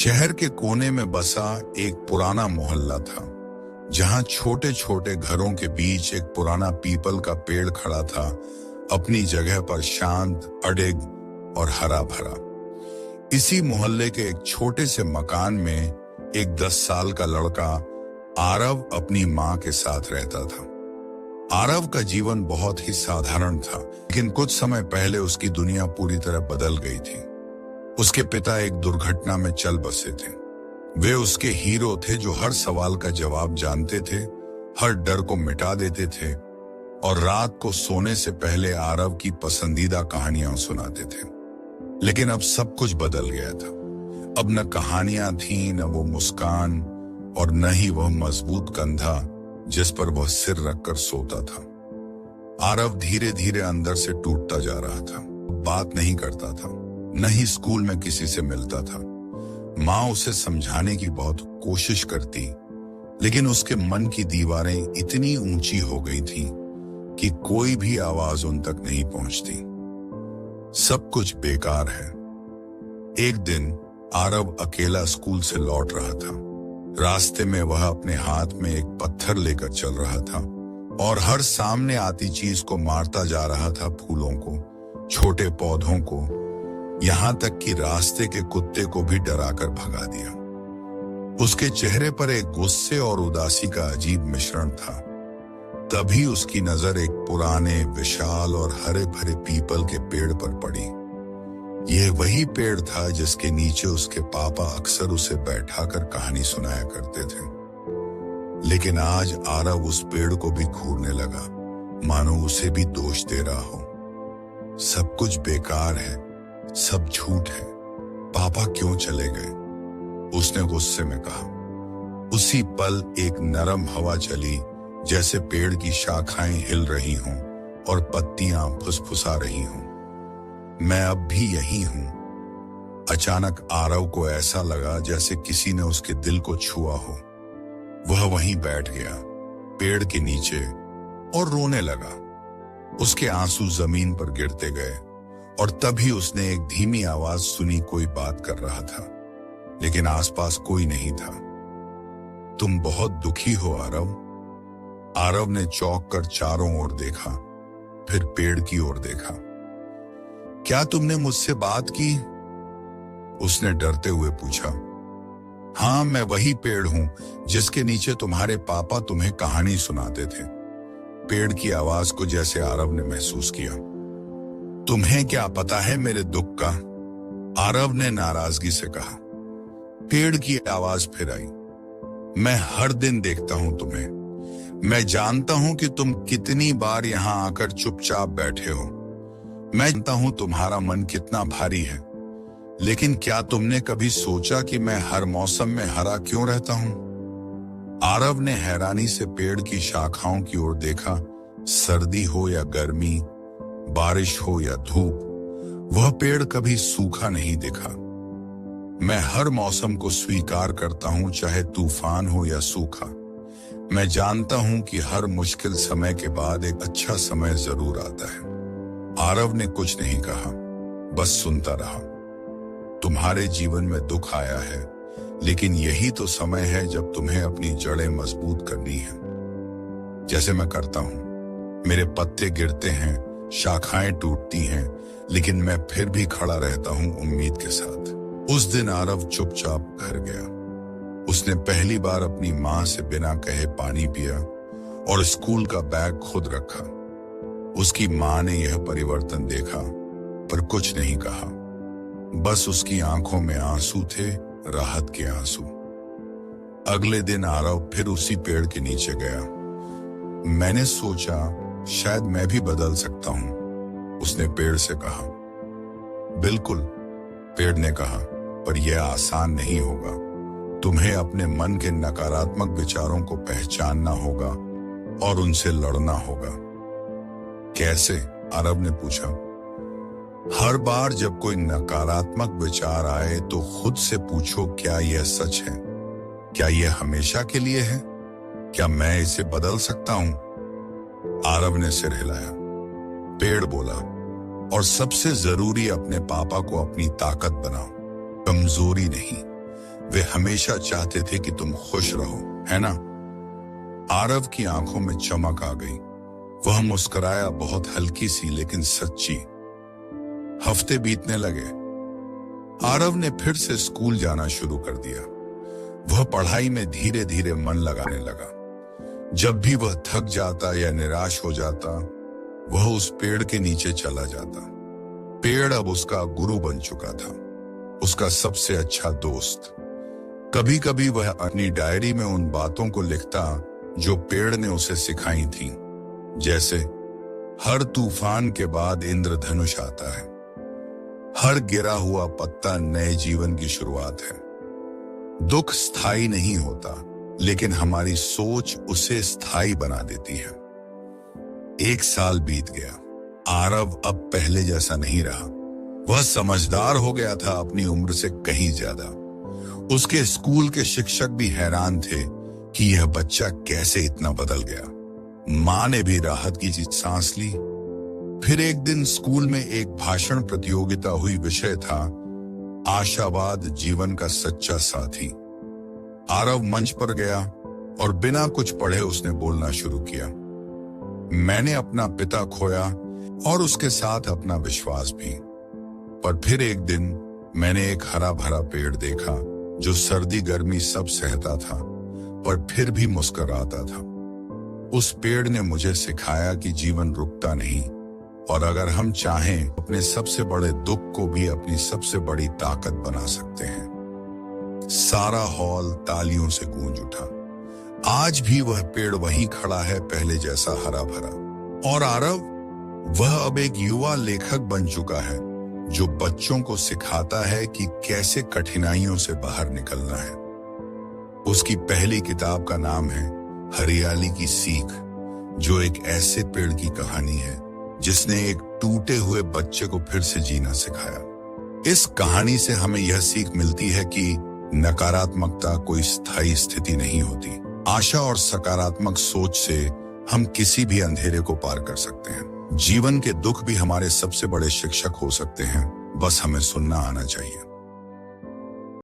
शहर के कोने में बसा एक पुराना मोहल्ला था, जहां छोटे छोटे घरों के बीच एक पुराना पीपल का पेड़ खड़ा था, अपनी जगह पर शांत, अडिग और हरा भरा। इसी मोहल्ले के एक छोटे से मकान में एक 10 साल का लड़का आरव अपनी माँ के साथ रहता था। आरव का जीवन बहुत ही साधारण था, लेकिन कुछ समय पहले उसकी दुनिया पूरी तरह बदल गई थी। उसके पिता एक दुर्घटना में चल बसे थे। वे उसके हीरो थे, जो हर सवाल का जवाब जानते थे, हर डर को मिटा देते थे और रात को सोने से पहले आरव की पसंदीदा कहानियां सुनाते थे। लेकिन अब सब कुछ बदल गया था। अब न कहानियां थीं, न वो मुस्कान और न ही वह मजबूत कंधा जिस पर वह सिर रखकर सोता था। आरव धीरे धीरे अंदर से टूटता जा रहा था। बात नहीं करता था, न ही स्कूल में किसी से मिलता था। माँ उसे समझाने की बहुत कोशिश करती, लेकिन उसके मन की दीवारें इतनी ऊंची हो गई थीं कि कोई भी आवाज उन तक नहीं पहुंचती। सब कुछ बेकार है। एक दिन आरव अकेला स्कूल से लौट रहा था। रास्ते में वह अपने हाथ में एक पत्थर लेकर चल रहा था और हर सामने आती चीज को मारता जा रहा था, फूलों को, छोटे पौधों को, यहां तक कि रास्ते के कुत्ते को भी डराकर भगा दिया। उसके चेहरे पर एक गुस्से और उदासी का अजीब मिश्रण था। तभी उसकी नजर एक पुराने, विशाल और हरे भरे पीपल के पेड़ पर पड़ी। यह वही पेड़ था जिसके नीचे उसके पापा अक्सर उसे बैठाकर कहानी सुनाया करते थे। लेकिन आज आरव उस पेड़ को भी घूरने लगा, मानो उसे भी दोष दे रहा हो। सब कुछ बेकार है, सब झूठ है। पापा क्यों चले गए? उसने गुस्से में कहा। उसी पल एक नरम हवा चली, जैसे पेड़ की शाखाएं हिल रही हों और पत्तियां फुसफुसा रही हों। मैं अब भी यही हूं। अचानक आरव को ऐसा लगा जैसे किसी ने उसके दिल को छुआ हो। वह वहीं बैठ गया, पेड़ के नीचे, और रोने लगा। उसके आंसू जमीन पर गिरते गए और तभी उसने एक धीमी आवाज सुनी। कोई बात कर रहा था, लेकिन आसपास कोई नहीं था। तुम बहुत दुखी हो आरव? आरव ने चौंक कर चारों ओर देखा, फिर पेड़ की ओर देखा। क्या तुमने मुझसे बात की? उसने डरते हुए पूछा। हाँ, मैं वही पेड़ हूं जिसके नीचे तुम्हारे पापा तुम्हें कहानी सुनाते थे। पेड़ की आवाज को जैसे आरव ने महसूस किया। तुम्हें क्या पता है मेरे दुख का? आरव ने नाराजगी से कहा। पेड़ की आवाज फिर आई। मैं हर दिन देखता हूं तुम्हें। मैं जानता हूं कि तुम कितनी बार यहां आकर चुपचाप बैठे हो। मैं जानता हूं तुम्हारा मन कितना भारी है, लेकिन क्या तुमने कभी सोचा कि मैं हर मौसम में हरा क्यों रहता हूं? आरव ने हैरानी से पेड़ की शाखाओं की ओर देखा। सर्दी हो या गर्मी, बारिश हो या धूप, वह पेड़ कभी सूखा नहीं दिखा। मैं हर मौसम को स्वीकार करता हूं, चाहे तूफान हो या सूखा। मैं जानता हूं कि हर मुश्किल समय के बाद एक अच्छा समय जरूर आता है। आरव ने कुछ नहीं कहा, बस सुनता रहा। तुम्हारे जीवन में दुख आया है, लेकिन यही तो समय है जब तुम्हें अपनी जड़ें मजबूत करनी है। जैसे मैं करता हूं। मेरे पत्ते गिरते हैं, शाखाएं टूटती हैं, लेकिन मैं फिर भी खड़ा रहता हूं उम्मीद के साथ। उस दिन आरव चुपचाप घर गया। उसने पहली बार अपनी माँ से बिना कहे पानी पिया और स्कूल का बैग खुद रखा। उसकी माँ ने यह परिवर्तन देखा, पर कुछ नहीं कहा। बस उसकी आंखों में आंसू थे, राहत के आंसू। अगले दिन आरव फिर उसी पेड़ के नीचे गया। मैंने सोचा शायद मैं भी बदल सकता हूं, उसने पेड़ से कहा। बिल्कुल, पेड़ ने कहा, पर यह आसान नहीं होगा। तुम्हें अपने मन के नकारात्मक विचारों को पहचानना होगा और उनसे लड़ना होगा। कैसे? आरव ने पूछा। हर बार जब कोई नकारात्मक विचार आए तो खुद से पूछो, क्या यह सच है? क्या यह हमेशा के लिए है? क्या मैं इसे बदल सकता हूं? आरव ने सिर हिलाया। पेड़ बोला, और सबसे जरूरी, अपने पापा को अपनी ताकत बनाओ, कमजोरी नहीं। वे हमेशा चाहते थे कि तुम खुश रहो, है ना? आरव की आंखों में चमक आ गई। वह मुस्कुराया, बहुत हल्की सी लेकिन सच्ची। हफ्ते बीतने लगे। आरव ने फिर से स्कूल जाना शुरू कर दिया। वह पढ़ाई में धीरे धीरे मन लगाने लगा। जब भी वह थक जाता या निराश हो जाता, वह उस पेड़ के नीचे चला जाता। पेड़ अब उसका गुरु बन चुका था, उसका सबसे अच्छा दोस्त। कभी कभी वह अपनी डायरी में उन बातों को लिखता जो पेड़ ने उसे सिखाई थी, जैसे हर तूफान के बाद इंद्रधनुष आता है, हर गिरा हुआ पत्ता नए जीवन की शुरुआत है। दुख स्थायी नहीं होता, लेकिन हमारी सोच उसे स्थायी बना देती है। 1 साल बीत गया। आरव अब पहले जैसा नहीं रहा। वह समझदार हो गया था, अपनी उम्र से कहीं ज्यादा। उसके स्कूल के शिक्षक भी हैरान थे कि यह बच्चा कैसे इतना बदल गया। मां ने भी राहत की सांस ली। फिर एक दिन स्कूल में एक भाषण प्रतियोगिता हुई। विषय था आशावाद, जीवन का सच्चा साथी। आरव मंच पर गया और बिना कुछ पढ़े उसने बोलना शुरू किया। मैंने अपना पिता खोया और उसके साथ अपना विश्वास भी। पर फिर एक दिन मैंने एक हरा भरा पेड़ देखा जो सर्दी गर्मी सब सहता था, पर फिर भी मुस्कुराता था। उस पेड़ ने मुझे सिखाया कि जीवन रुकता नहीं, और अगर हम चाहें अपने सबसे बड़े दुख को भी अपनी सबसे बड़ी ताकत बना सकते हैं। सारा हॉल तालियों से गूंज उठा। आज भी वह पेड़ वहीं खड़ा है, पहले जैसा हरा भरा। और आरव, वह अब एक युवा लेखक बन चुका है जो बच्चों को सिखाता है कि कैसे कठिनाइयों से बाहर निकलना है। उसकी पहली किताब का नाम है हरियाली की सीख, जो एक ऐसे पेड़ की कहानी है जिसने एक टूटे हुए बच्चे को फिर से जीना सिखाया। इस कहानी से हमें यह सीख मिलती है कि नकारात्मकता कोई स्थायी स्थिति नहीं होती। आशा और सकारात्मक सोच से हम किसी भी अंधेरे को पार कर सकते हैं। जीवन के दुख भी हमारे सबसे बड़े शिक्षक हो सकते हैं, बस हमें सुनना आना चाहिए।